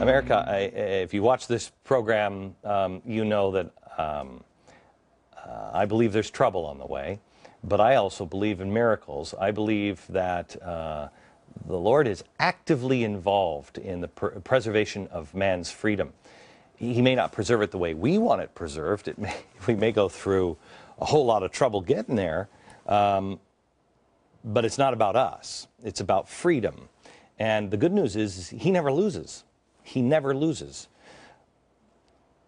America, if you watch this program, you know that I believe there's trouble on the way, but I also believe in miracles. I believe that the Lord is actively involved in the preservation of man's freedom. He may not preserve it the way we want it preserved. We may go through a whole lot of trouble getting there, but it's not about us. It's about freedom. And the good news is he never loses. He never loses.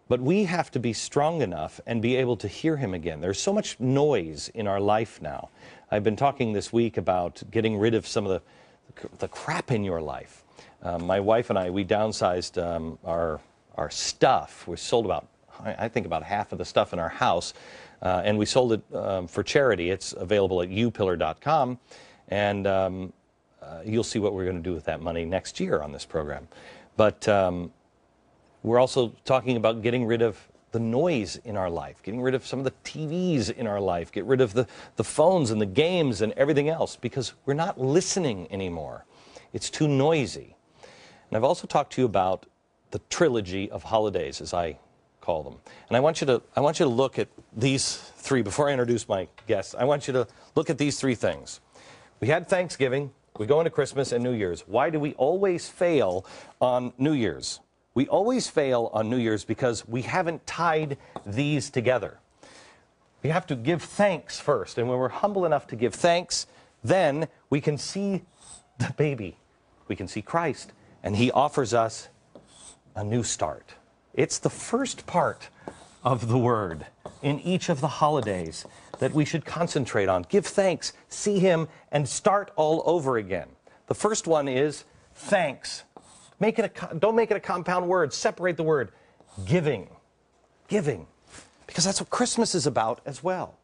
But we have to be strong enough and be able to hear him again. There's so much noise in our life now. I've been talking this week about getting rid of some of the crap in your life. My wife and I, we downsized our stuff. We sold about, I think about half of the stuff in our house, and we sold it for charity. It's available at upillar.com, and you'll see what we're going to do with that money next year on this program. But we're also talking about getting rid of the noise in our life, getting rid of some of the TVs in our life, get rid of the phones and the games and everything else, because we're not listening anymore. It's too noisy. And I've also talked to you about the trilogy of holidays, as I call them. And I want you to look at these three, before I introduce my guests, I want you to look at these three things. We had Thanksgiving, we go into Christmas and New Year's. Why do we always fail on New Year's? We always fail on New Year's because we haven't tied these together. We have to give thanks first, and when we're humble enough to give thanks, then we can see the baby. We can see Christ, and he offers us a new start. It's the first part of the word in each of the holidays that we should concentrate on. Give thanks, see him, and start all over again. The first one is thanks. Don't make it a compound word. Separate the word. Giving. Giving. Because that's what Christmas is about as well.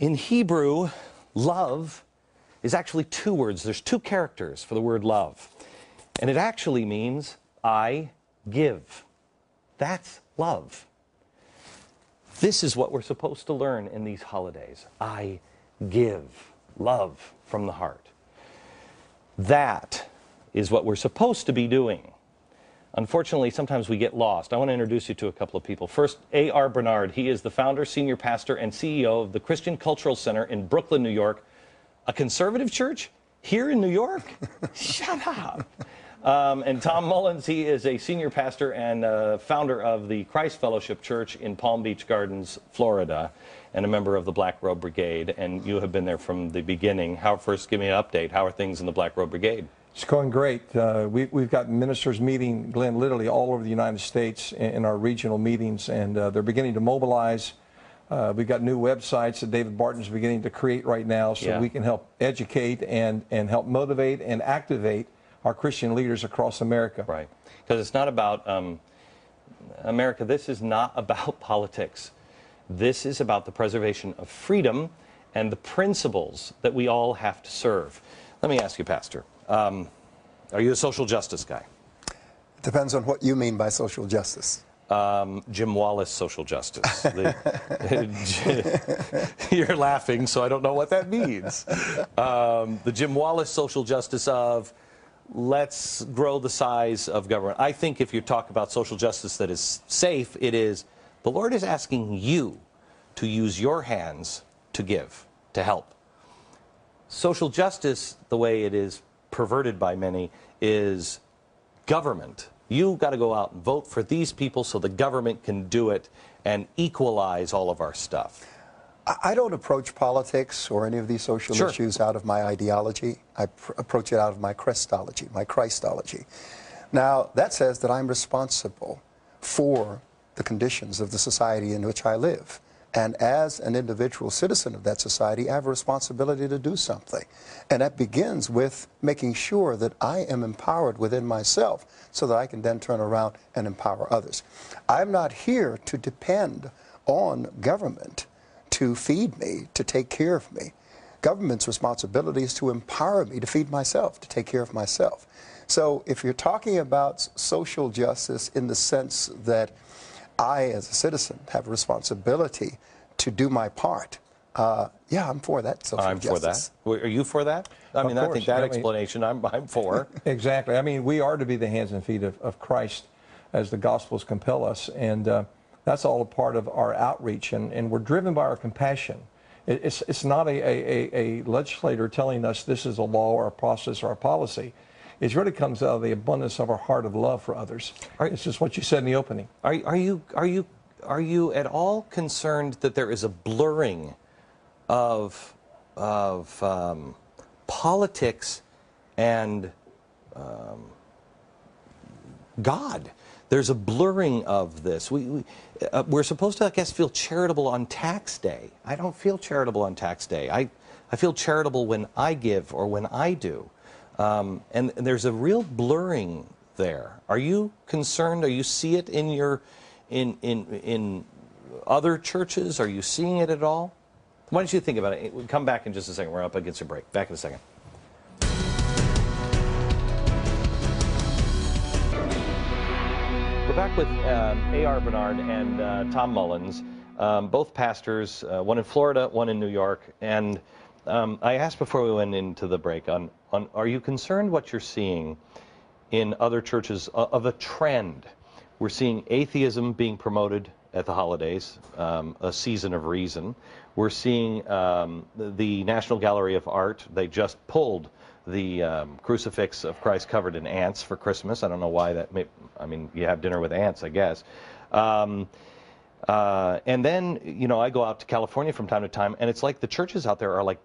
In Hebrew, love is actually two words. There's two characters for the word love. And it actually means I give. That's love. This is what we're supposed to learn in these holidays. I give love from the heart. That is what we're supposed to be doing. Unfortunately, sometimes we get lost. I want to introduce you to a couple of people. First, A.R. Bernard. He is the founder, senior pastor, and CEO of the Christian Cultural Center in Brooklyn, New York. A conservative church here in New York? Shut up. And Tom Mullins, he is a senior pastor and founder of the Christ Fellowship Church in Palm Beach Gardens, Florida, and a member of the Black Robe Brigade. And you have been there from the beginning. First, give me an update. How are things in the Black Robe Brigade? It's going great. We've got ministers meeting, Glenn, literally all over the United States in our regional meetings, and they're beginning to mobilize. We've got new websites that David Barton's beginning to create right now, so we can help educate and help motivate and activate our Christian leaders across America. Right. Because it's not about, America, this is not about politics. This is about the preservation of freedom and the principles that we all have to serve. Let me ask you, Pastor, are you a social justice guy? It depends on what you mean by social justice. Jim Wallace social justice. You're laughing, so I don't know what that means. The Jim Wallace social justice of let's grow the size of government. I think if you talk about social justice that is safe, it is the Lord is asking you to use your hands to give, to help. Social justice, the way it is perverted by many, is government. You got to go out and vote for these people so the government can do it and equalize all of our stuff. I don't approach politics or any of these social issues out of my ideology. I approach it out of my Christology, Now, that says that I'm responsible for the conditions of the society in which I live. And as an individual citizen of that society, I have a responsibility to do something. And that begins with making sure that I am empowered within myself so that I can then turn around and empower others. I'm not here to depend on government to feed me, to take care of me. Government's responsibility is to empower me to feed myself, to take care of myself. So if you're talking about social justice in the sense that I, as a citizen, have a responsibility to do my part, Yeah, I'm for that social I'm for justice. that. Are you for that? I mean, I course. think that I mean- explanation I'm for. Exactly. I mean, we are to be the hands and feet of Christ as the Gospels compel us, and that's all a part of our outreach, and we're driven by our compassion. It's not a legislator telling us this is a law or a process or a policy. It really comes out of the abundance of our heart of love for others. It's just what you said in the opening. Are you at all concerned that there is a blurring of politics and God? There's a blurring of this. We're supposed to, I guess, feel charitable on tax day. I don't feel charitable on tax day. I feel charitable when I give or when I do. And there's a real blurring there. Are you concerned? Are you see it in your in other churches? Are you seeing it at all? Why don't you think about it? We'll come back in just a second. We're up against a break. Back in a second. We're back with A.R. Bernard and Tom Mullins, both pastors, one in Florida, one in New York. And I asked before we went into the break, are you concerned what you're seeing in other churches of a trend? We're seeing atheism being promoted at the holidays, a season of reason. We're seeing the National Gallery of Art, they just pulled the crucifix of Christ covered in ants for Christmas. I don't know why that I mean, you have dinner with ants, I guess. And then, you know, I go out to California from time to time, and it's like the churches out there are like,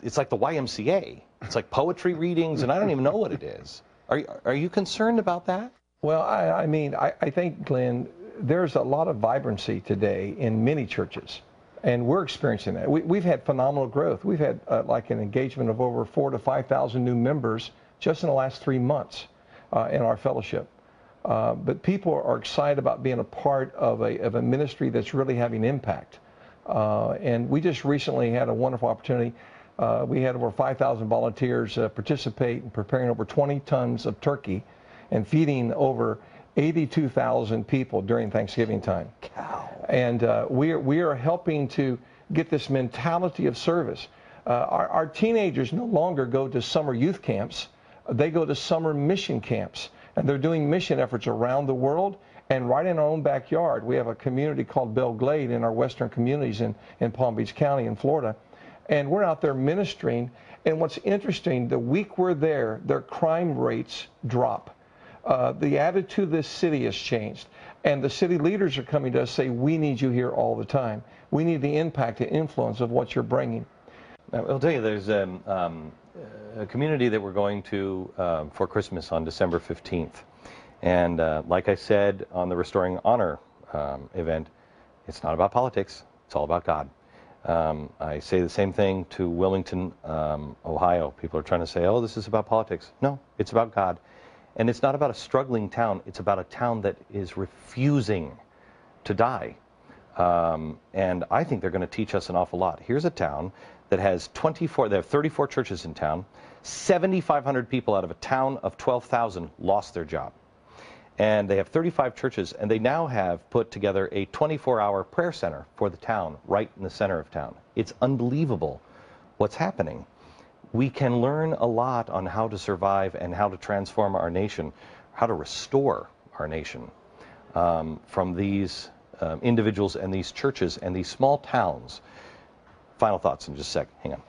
it's like the YMCA. It's like poetry readings, and I don't even know what it is. Are you concerned about that? Well, I mean, I think, Glenn, there's a lot of vibrancy today in many churches, and we're experiencing that. We've had phenomenal growth. We've had like an engagement of over 4,000 to 5,000 new members just in the last 3 months in our fellowship. But people are excited about being a part of a ministry that's really having impact. And we just recently had a wonderful opportunity. We had over 5,000 volunteers participate in preparing over 20 tons of turkey and feeding over 82,000 people during Thanksgiving time. Cow. And we are helping to get this mentality of service. Our teenagers no longer go to summer youth camps. They go to summer mission camps. And they're doing mission efforts around the world and right in our own backyard. We have a community called Belle Glade in our western communities in Palm Beach County in Florida. And we're out there ministering. And what's interesting, the week we're there, their crime rates drop. The attitude of this city has changed. And the city leaders are coming to us say, we need you here all the time. We need the impact, the influence of what you're bringing. I'll tell you, there's a community that we're going to for Christmas on December 15th. And like I said on the Restoring Honor event, it's not about politics. It's all about God. I say the same thing to Wilmington, Ohio. People are trying to say, oh, this is about politics. No, it's about God. And it's not about a struggling town. It's about a town that is refusing to die. And I think they're going to teach us an awful lot. Here's a town that has they have 34 churches in town. 7,500 people out of a town of 12,000 lost their job. And they have 35 churches, and they now have put together a 24-hour prayer center for the town, right in the center of town. It's unbelievable what's happening. We can learn a lot on how to survive and how to transform our nation, how to restore our nation from these individuals and these churches and these small towns. Final thoughts in just a sec. Hang on.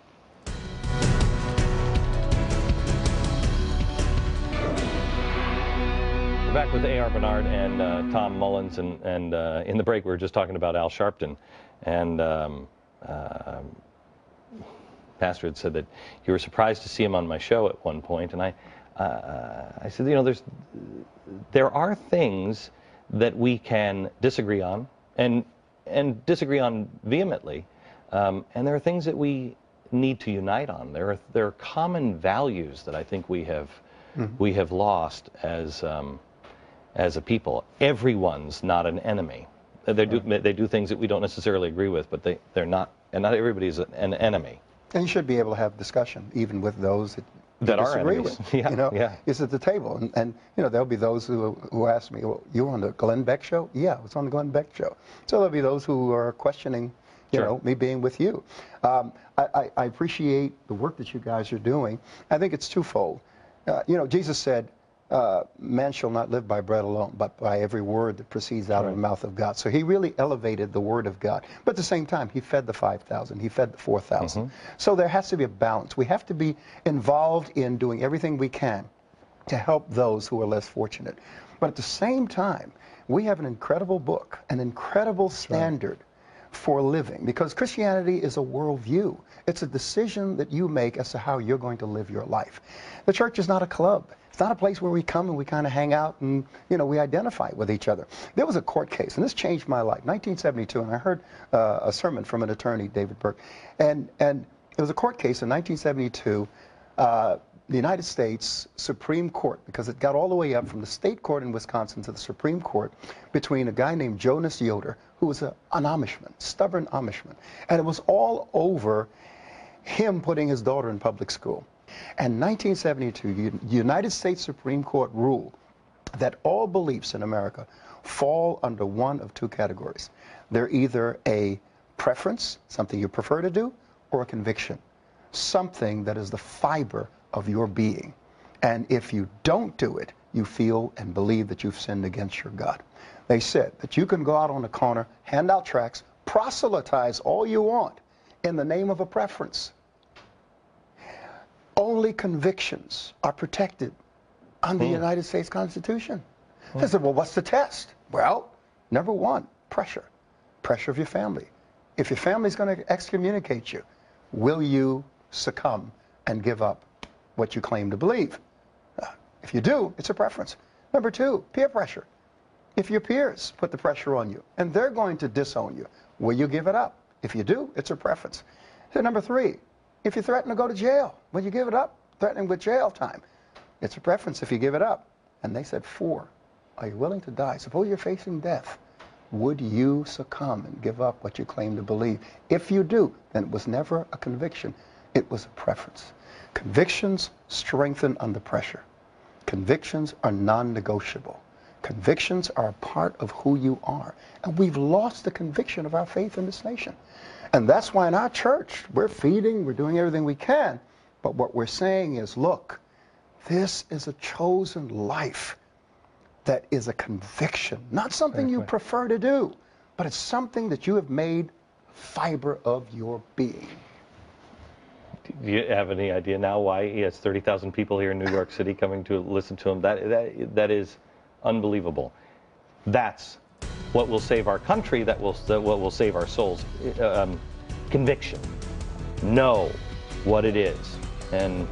We're back with A.R. Bernard and Tom Mullins, and in the break we were just talking about Al Sharpton, and Pastor had said that you were surprised to see him on my show at one point, and I said, you know, there are things that we can disagree on, and disagree on vehemently, and there are things that we need to unite on. There are common values that I think we have lost as a people. Everyone's not an enemy. They do things that we don't necessarily agree with, but they're not, and not everybody is an enemy. And you should be able to have discussion even with those that are disagree enemies. with. Yeah, you know, yeah. it's at the table, and you know there'll be those who ask me, well, you on the Glenn Beck show? Yeah, it's on the Glenn Beck show. So there'll be those who are questioning, you Sure. know, me being with you. I appreciate the work that you guys are doing. I think it's twofold. You know, Jesus said, man shall not live by bread alone, but by every word that proceeds out of the mouth of God. So he really elevated the word of God. But at the same time, he fed the 5,000. He fed the 4,000. So there has to be a balance. We have to be involved in doing everything we can to help those who are less fortunate. But at the same time, we have an incredible book, an incredible standard for living, because Christianity is a worldview. It's a decision that you make as to how you're going to live your life. The church is not a club. It's not a place where we come and we kind of hang out and, you know, we identify with each other. There was a court case, and this changed my life, 1972, and I heard a sermon from an attorney, David Beck, and it was a court case in 1972, the United States Supreme Court, because it got all the way up from the state court in Wisconsin to the Supreme Court, between a guy named Jonas Yoder, who was an Amishman, stubborn Amishman, and it was all over him putting his daughter in public school. And 1972, the United States Supreme Court ruled that all beliefs in America fall under one of two categories. They're either a preference, something you prefer to do, or a conviction, something that is the fiber of your being. And if you don't do it, you feel and believe that you've sinned against your God. They said that you can go out on the corner, hand out tracts, proselytize all you want in the name of a preference. Only convictions are protected under the United States Constitution. They said, well, what's the test? Well, number one, pressure. Pressure of your family. If your family's going to excommunicate you, will you succumb and give up what you claim to believe? If you do, it's a preference. Number two, peer pressure. If your peers put the pressure on you and they're going to disown you, will you give it up? If you do, it's a preference. So number three, if you threaten to go to jail, will you give it up? Threatening with jail time. It's a preference if you give it up. And they said, four, are you willing to die? Suppose you're facing death. Would you succumb and give up what you claim to believe? If you do, then it was never a conviction. It was a preference. Convictions strengthen under pressure. Convictions are non-negotiable. Convictions are a part of who you are. And we've lost the conviction of our faith in this nation. And that's why in our church, we're feeding, we're doing everything we can. But what we're saying is, look, this is a chosen life that is a conviction, not something you prefer to do, but it's something that you have made fiber of your being. Do you have any idea now why he has 30,000 people here in New York City coming to listen to him? That is unbelievable. That's what will save our country. That what will save our souls. Conviction. Know what it is and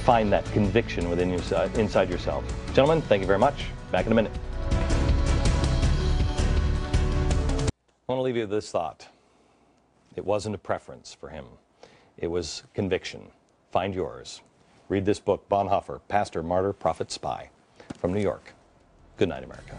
find that conviction within you, inside yourself. Gentlemen, thank you very much. Back in a minute. I want to leave you with this thought. It wasn't a preference for him. It was conviction. Find yours. Read this book, Bonhoeffer, Pastor, Martyr, Prophet, Spy, from New York. Good night, America.